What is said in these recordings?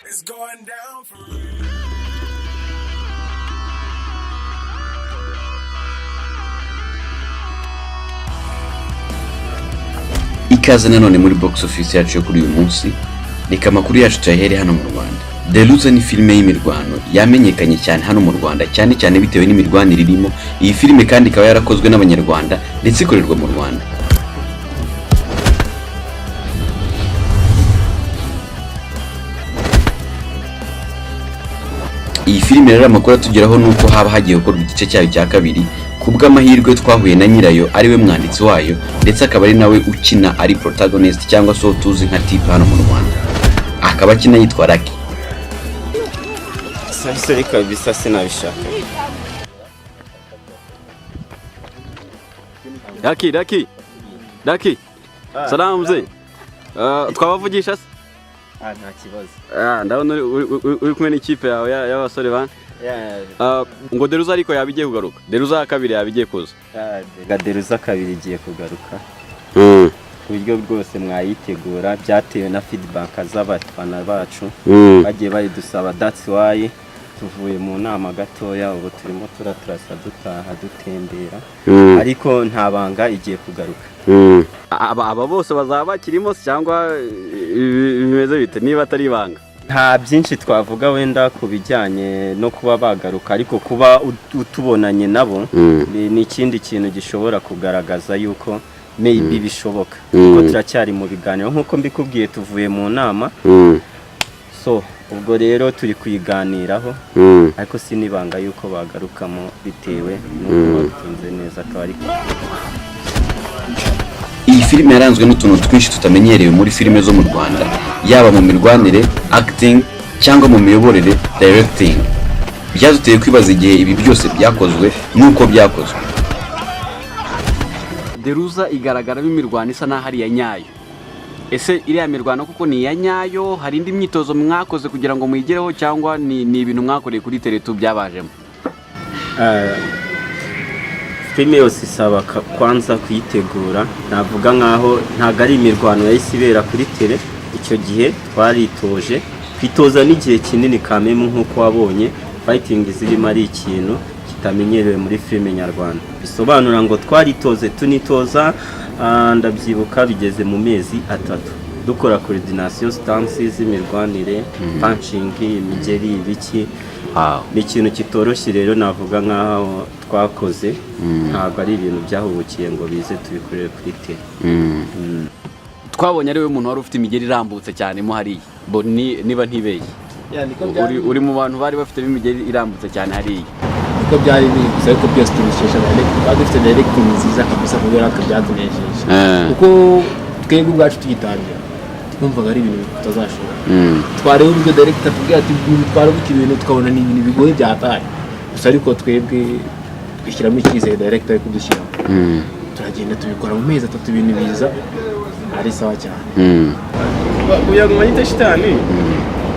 Ikaze nanone muri box office yacu yo kuri uyu munsi. Reka amakuru yacu tuyahere hano mu Rwanda. Deruza ni filime y'imirwano yamenyekanye cyane hano mu Rwanda cyane cyane bitewe n'imirwanire irimo. Iyi filime kandi ikaba yarakozwe n'abanyarwanda ndetse ikorerwa mu Rwanda. Iyi filime rero amakuru atugeraho nuko haba hagiye gukorwa igice cyayo cya kabiri. Kubw'amahirwe twahuye na nyirayo ariwe mwanditsi wayo ndetse akaba ari nawe ukina ari protagonist cyangwa so tuzi nka type hano mu Rwanda. Akaba akina yitwa Lucky. Sasa kabisa sinabishaka. Lucky. Salamu mzee. Twabavugisha se? Nta kibazo. Ndabona uri kumwe n'ikipe yawe y'abasore bana. Ngo Deruza ariko yabigiye kugaruka. Deruza kabiri yabigiye kuza. Deruza kabiri igiye kugaruka. Ku buryo bwose mwayitegura byatewe na feedback z'abatwana bacu. Bagiye bari dusaba that's why tuvuye mu nama gatoya ubu turimo turasa dutaha dutembera. Ariko nta banga igiye kugaruka. Aba bose bazaba bakirimo cyangwa bimeze bite niba atari ibanga? Nta byinshi twavuga wenda kubijyanye no kuba bagaruka ariko kuba utubonanye nabo ni ikindi kintu gishobora kugaragaza yuko maybe bishoboka kuko turacyari mu biganiro nkuko mbikubwiye tuvuye mu nama so ubwo rero turi kuyiganiraho ariko sinibanga yuko bagarukamo bitewe n'uko batunze neza twari. Iyi filime yaranzwe n'utuntu twinshi tutamenyerewe muri filime zo mu Rwanda, yaba mu mirwanire, acting cyangwa mu miyoborere, directing. Byaduteye kwibaza igihe ibi byose byakozwe nuko byakozwe. Deruza igaragaramo imirwano isa naho ari ya nyayo. Ese iriya mirwano kuko ni ya nyayo, hari indi myitozo mwakoze kugira ngo muyigereho cyangwa ni ibintu mwakoreye kuri teletu byabajemo? Filime yose isaba kwanza kuyitegura, navuga nkaho ntago ari imirwano yahise ibera kuri tele. Icyo gihe twaritoje, kwitoza n'igihe kinini kameme nk'uko wabonye fighting zirimo ari ikintu kitamenyerewe muri filime nyarwanda. Bisobanura ngo twaritoze tunitoza, ndabyibuka bigeze mu mezi 3 dukora coordination stances z'imirwanire, punching, imigeri, ibiki. Ni ikintu kitoroshye rero navuga nkaho twakoze, ntabwo ari ibintu byahubukiye ngo bize tubikorere kuri tele. Twabonye ari we muntu wari ufite imigeri irambutse cyane mo hariya, niba ntibeye uri mu bantu bari bafite imigeri irambutse cyane hariya. Niko byari biri gusa ariko byose tubishesha dufite directing nziza kabisa kubera ko byatunejeje kuko twebwe ubwacu tugitangira twumvaga ari ibintu tutazashobora. Twareba uburyo director tubwira ati twarabuka ibintu tukabona ni ibintu bigoye byataye gusa ariko twebwe twishyiramo icyizere director ari kudushyiramo. Turagenda tubikora mu mezi 3 ibintu biza ari sawa cyane. Kuya ngumanyite shitani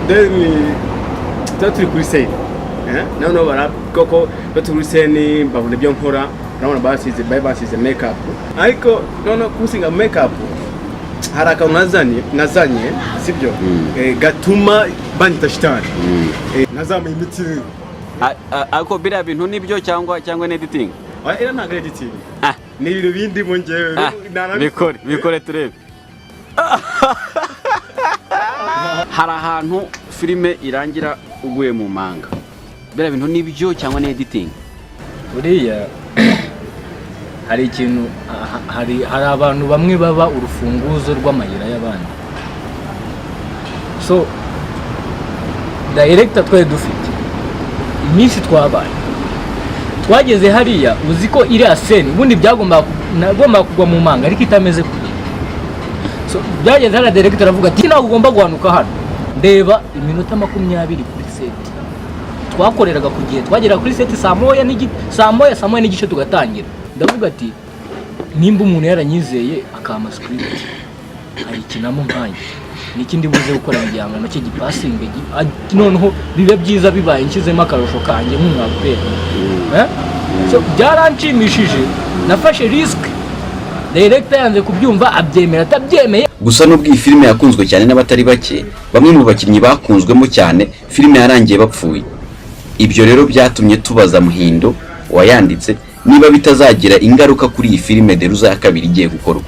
deni taturi kuri save no bara koko baturi seni babone byo nkora nabona basize makeup ariko no kusinga makeup haraka nazanye sibyo gatuma banyita shitani nazama imiti ako bira bintu nibyo cyangwa ni editing? Era ntago editing ni ibintu bindi mu ngewe bikore turebe. Hari ahantu filime irangira uguye mu manga, bira bintu nibyo cyangwa ni editing? Buriya hari ikintu hari abantu bamwe baba urufunguzo rw'amayira y'abandi. So director twaye dufite iminsi twabaye twageze hariya uzi ko iri aseni ubundi byagomba kugwa mu manga ariko itameze kure. So byageze hariya director avuga ati ntabwo ugomba guhanuka hano, ndeba iminota 20 kuri set. Twakoreraga ku gihe, twagera kuri set saa moya n'igice tugatangira. Ndavuga ati nimba umuntu yaranyizeye akama script ayikinamo nkanye n'ikindi buze gukora igihangano nacyo gipasinge noneho bibe byiza bibaye nshizemo akarusho kanje nk'umwapere. So byaranshimishije, nafashe risk director yanze kubyumva abyemera atabyemeye. Gusa nubwo iyi filime yakunzwe cyane n'abatari bake, bamwe mu bakinnyi bakunzwemo cyane filime yarangiye bapfuye. Ibyo rero byatumye tubaza Muhindo wayanditse niba bitazagira ingaruka kuri iyi filime Deruza ya kabiri igiye gukorwa,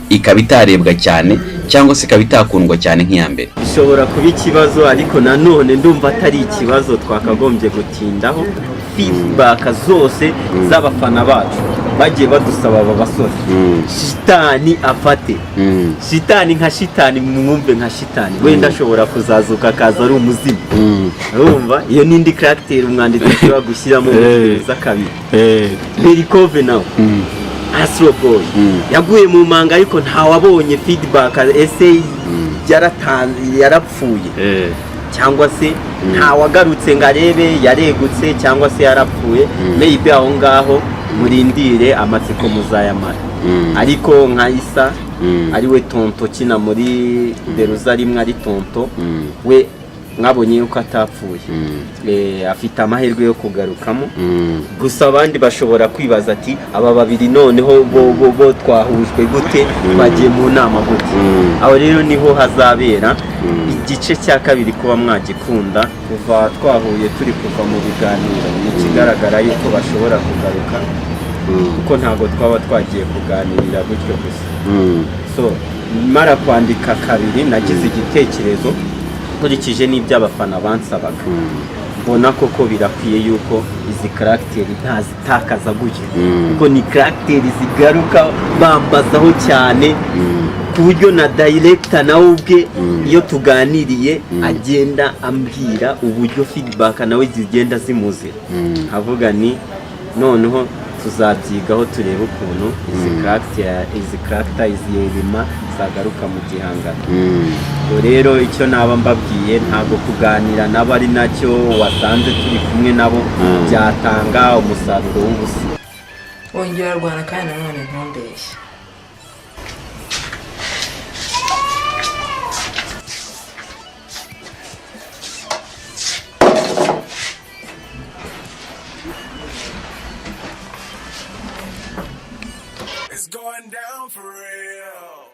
ikaba itarebwa cyane cyangwa se ikaba itakundwa cyane nk'iya mbere. Bishobora kuba ikibazo, ariko nanone ndumva atari ikibazo twakagombye gutindaho. Feedback zose z'abafana bacu bagiye badusaba aba basore, shitani afate, shitani nka shitani, mwumve nka shitani wenda ashobora kuzazuka akaza ari umuzimu. Urumva iyo nindi character umwanditsi ashobora gushyiramo za kabiri. Berikove nawe Astro Boy yaguye mu manga, ariko ntawabonye feedback ese yarapfuye cyangwa se ntawagarutse ngo arebe yaregutse cyangwa se yarapfuye. Maybe aho ngaho murindire amatsiko muzayamara. Ariko nka Isa ariwe tonto kina muri Deruza rimwe ari tonto, we mwabonye yuko atapfuye, afite amahirwe yo kugarukamo. Gusa abandi bashobora kwibaza ati aba babiri noneho bo twahujwe gute, bagiye mu nama gute? Aho rero niho hazabera igice cya kabiri kuba mwagikunda. Kuva twahuye turi kuva mu biganiro ikigaragara yuko bashobora kugaruka, kuko ntabwo twaba twagiye kuganirira gutyo gusa. So mara kwandika kabiri nagize igitekerezo nkurikije n'ibyo abafana bansabaga, mbona koko birakwiye yuko izi karagiteri ntazitakaza gutyo, kuko ni karagiteri zigaruka bambazaho cyane, ku buryo na director nawe ubwe iyo tuganiriye agenda ambwira uburyo feedback nawe zigenda zimuzira. Avuga ni noneho tuzabyigaho turebe ukuntu izi character iziyerima zagaruka mu gihangano. Rero icyo naba mbabwiye, ntabwo kuganira nabo ari nacyo wasanze turi kumwe nabo byatanga umusaruro w'ubusa. Wongera rwana kandi nanone ntumbeshye. It's going down for real.